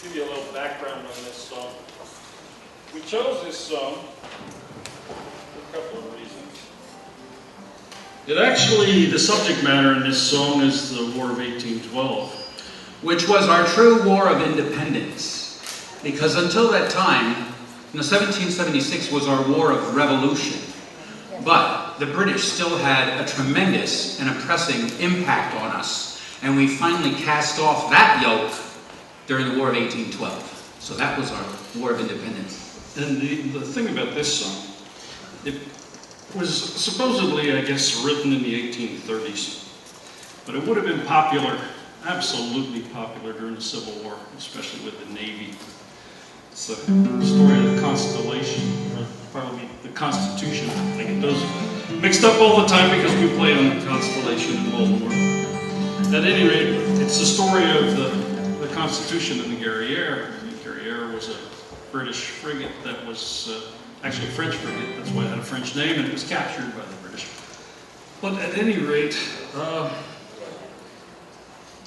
give you a little background on this song. We chose this song for a couple of reasons. The subject matter in this song is the War of 1812. Which was our true war of independence. Because until that time, 1776 was our war of revolution. But the British still had a tremendous and oppressing impact on us. And we finally cast off that yoke during the War of 1812. So that was our war of independence. And the thing about this song, it was supposedly, I guess, written in the 1830s. But it would have been popular, absolutely popular during the Civil War, especially with the Navy. It's the story of the Constellation, or probably the Constitution. I think it does mixed up all the time because we play on the Constellation in Baltimore. At any rate, it's the story of the Constitution and the Guerriere. The Guerriere was a British frigate that was actually a French frigate. That's why it had a French name, and it was captured by the British. But at any rate,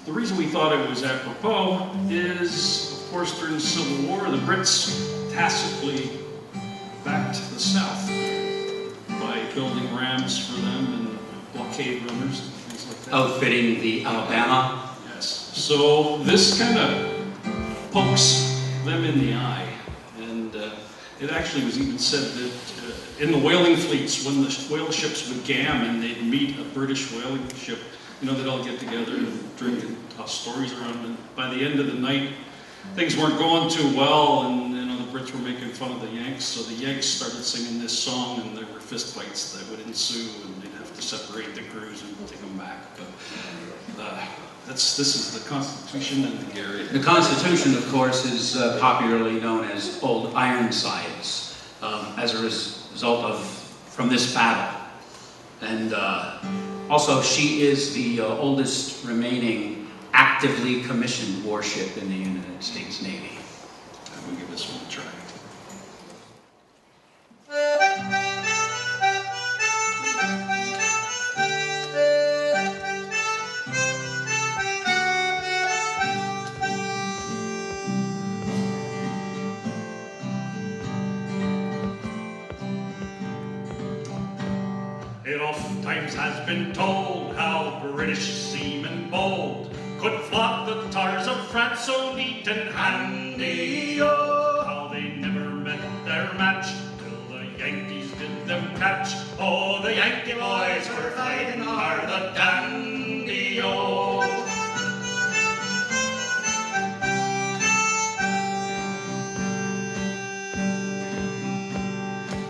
the reason we thought it was apropos is, of course, during the Civil War, the Brits tacitly backed the South by building rams for them and blockade runners and things like that. Outfitting the Alabama. Yes. So this kind of pokes them in the eye. And it actually was even said that in the whaling fleets, when the whale ships would gam and they'd meet a British whaling ship, they'd all get together and drink and tell stories around. And by the end of the night, things weren't going too well, and the Brits were making fun of the Yanks. So the Yanks started singing this song, and there were fist fights that would ensue, and they'd have to separate the crews and take them back. But this is the Constitution and the Guerriere. The Constitution, of course, is popularly known as Old Ironsides, as a result from this battle. And also, she is the oldest remaining actively commissioned warship in the United States Navy. We'll give this one a try. It oftentimes has been told how British seamen bold could flog the tars of France so neat and handy, oh, how they never met their match till the Yankees did them catch. Oh, the Yankee boys were fighting hard, the dandy, oh.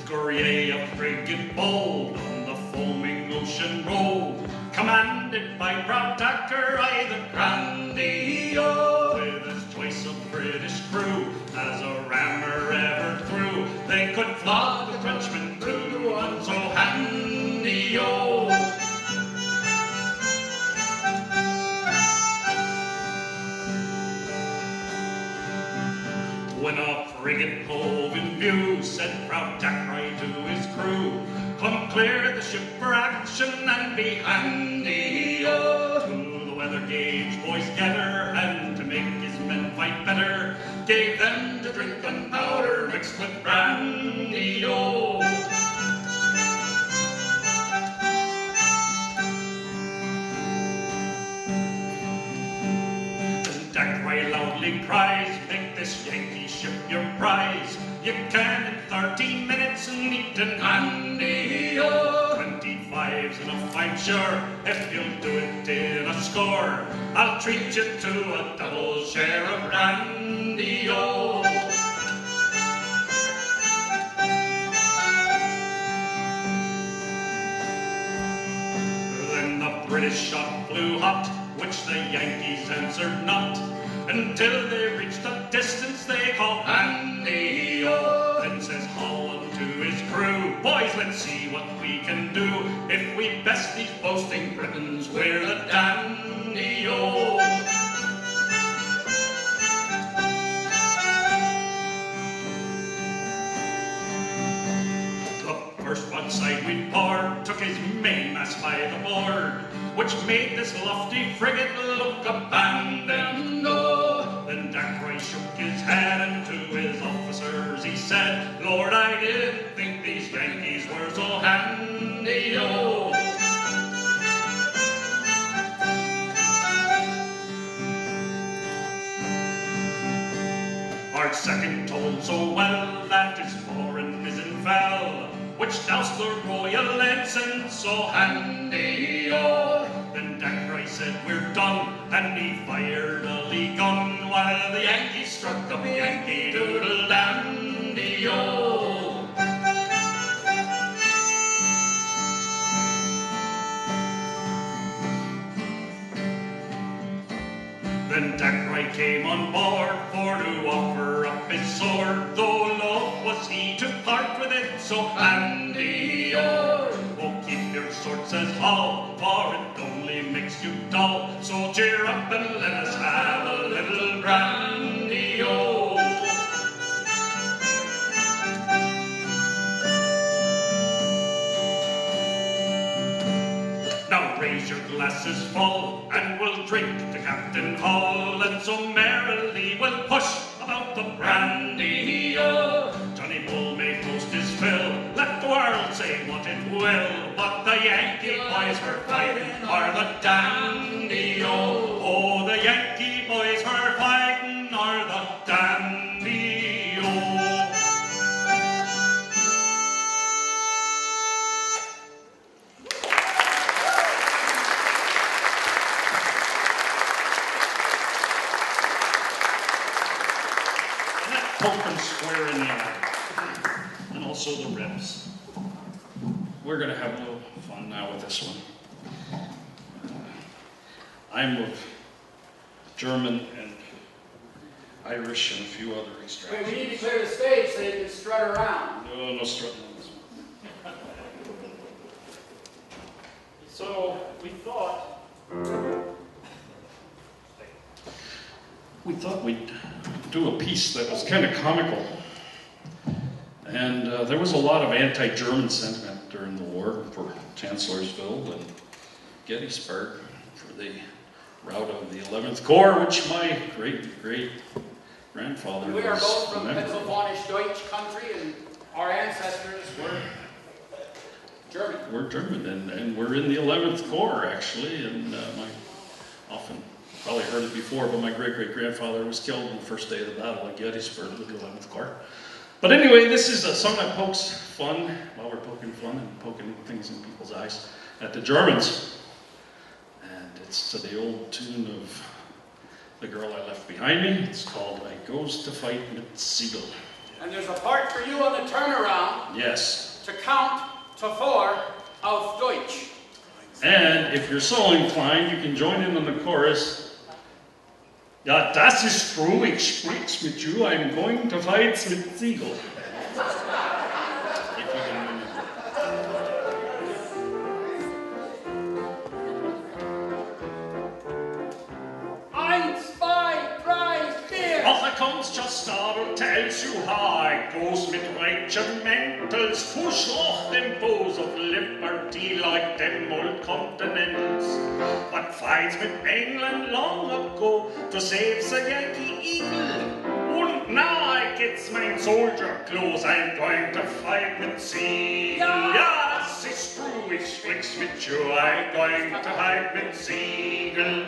Guerriere, a frigate bold, on the foaming ocean rolled, commanded by proud Tacker, I the Grandee, oh, with his choice of British crew, as a rammer ever threw, they could flog the Frenchmen through one so handy, oh. When a frigate hove in view, said proud Tackray to his crew, come clear the ship for action and be handy, oh. To the weather gauge boys gather, and to make his men fight better, gave them to drink gunpowder mixed with brandy, oh. And Tackray loudly cries, make this Yankee ship your prize. You can in 30 minutes, neat and handy, oh. 25's enough, I'm sure, if you'll do it in a score. I'll treat you to a double share of brandy, oh. Then the British shot flew hot, which the Yankees answered not, until they reached a distance they called handy, oh. Then says Holland to his crew, boys, let's see what we can do. If we best these boasting Britons, we're the dandy, oh. The first broadside we poured took his mainmast by the board, which made this lofty frigate look abandoned, oh. Then Tackray shook his head, and to his officers he said, Lord, I didn't think these Yankees were so handy-o. Our second told so well that his fore and mizzen fell, which doused the royal ensign so handy-o. Then Dacre said, we're done, and he fired a lee gun, while the Yankees struck up Yankee Doodle Dandy-o. Then Dacre came on board for to offer up his sword, though loth was he to part with it so handy-o. Oh, keep your sword, says Hall, for it only makes you dull, so cheer up and let us have a little brandy-o. Now raise your glasses full, and we'll drink to Captain Hull, and so merrily we'll push about the brandy-o. Johnny Bull may toast his fill, let the world say what it will, but the Yankee boys for fighting are the dandy-o. Oh, the Yankee boys for fighting are the dandy-o. Poke them square in the eye, and also the ribs. We're going to have a little fun now with this one. I'm of German and Irish and a few other Wait, extractions. we need to clear the stage so you can strut around. No, no strutting on this one. So we thought we'd do a piece that was kind of comical. And there was a lot of anti-German sentiment during the war for Chancellorsville and Gettysburg for the rout of the 11th Corps, which my great-great-grandfather We are was both a from member of. Pennsylvania Deutsch country, and our ancestors were German. We're German, and we're in the 11th Corps, actually, and often probably heard it before, but my great-great-grandfather was killed on the first day of the battle at Gettysburg with the 11th Corps. But anyway, this is a song that pokes fun, while we're poking fun and poking things in people's eyes, at the Germans. And it's to the old tune of The Girl I Left Behind Me. It's called I Goes to Fight mit Siegel. And there's a part for you on the turnaround Yes. to count to 4 auf Deutsch. And if you're so inclined, you can join in on the chorus. Ja, das ist true, ich sprich's mit you, I'm going to fight mit Siegel. If you can remember. 1, 2, 3, 4. Ach, er comes just startled, tells you how it goes with regimentals, push off them foes of liberty like them old continentals. But fights with England long ago to save the Yankee Eagle. And now I gets my soldier clothes, I'm going to fight with Siegel. Ja, das ist true, ich sprich's mit you, I'm going to fight with Siegel.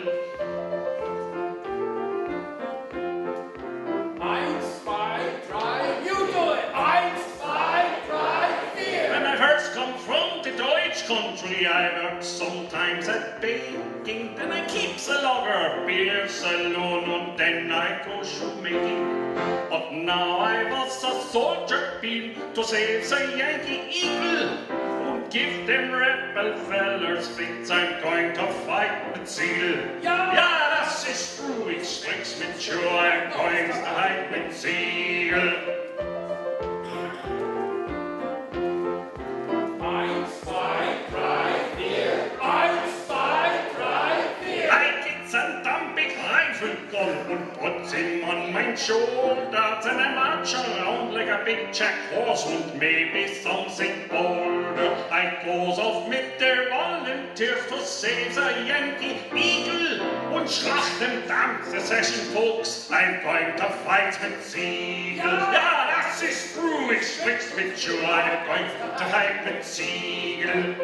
1, 2, 3, you do it! 1, 2, 3, 4. When I first come from the Deutsch country, I worked sometimes at baking, then I keeps a lager beer saloon, and then I go shoemaking. But now I was a soldier been to save the Yankee Eagle, and give them rebel fellers fits, I'm going to fight with Siegel. Ja, das ist true, ich sprich's mit you, I'm going to fight mit Siegel. 1, 2, 3, 4. 1, 2, 3, 4. I get some dumping rifle gun and puts him on my wide shoulders and I march around like a big Jack horse und maybe something bolder. I goes off mit der volunteers to save the Yankee Eagle und schlacht them damn secession folks. I'm going to fight mit Siegel. Ja, das ist true, ich sprich's mit you. I'm going to fight mit Siegel.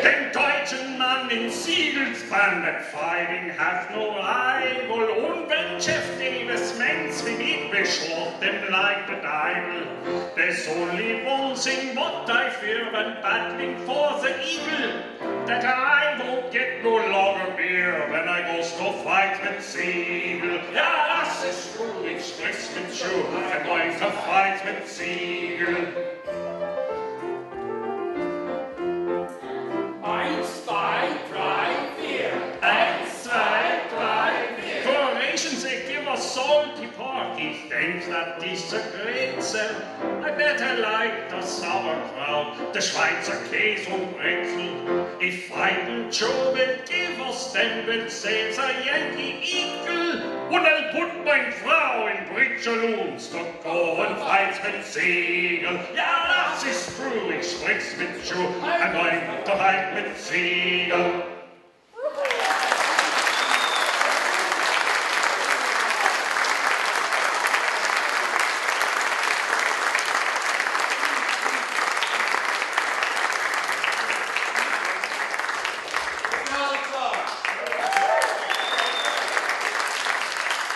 Den deutschen Mann in Siegelsband that fighting has no rival. Und wenn Jeff Davis mends wie me, we shot them like the devil. There's only one thing what I fear when battling for the eagle, that I won't get no longer beer when I goes to fight with Siegel. Ja, das ist true, ich sprich's mit you. I'm going to fight with Siegel. Salty pork, he thinks that he's a great sell. I better like the sauerkraut, the Schweizer Käse und Brezel. If fighting Joe will give us, then we'll save the Yankee Eagle. Und I'll put my Frau in Breecherloons to go and fight mit Siegel. Ja, das ist true, ich sprich's mit Joe, I'm going to fight mit Siegel.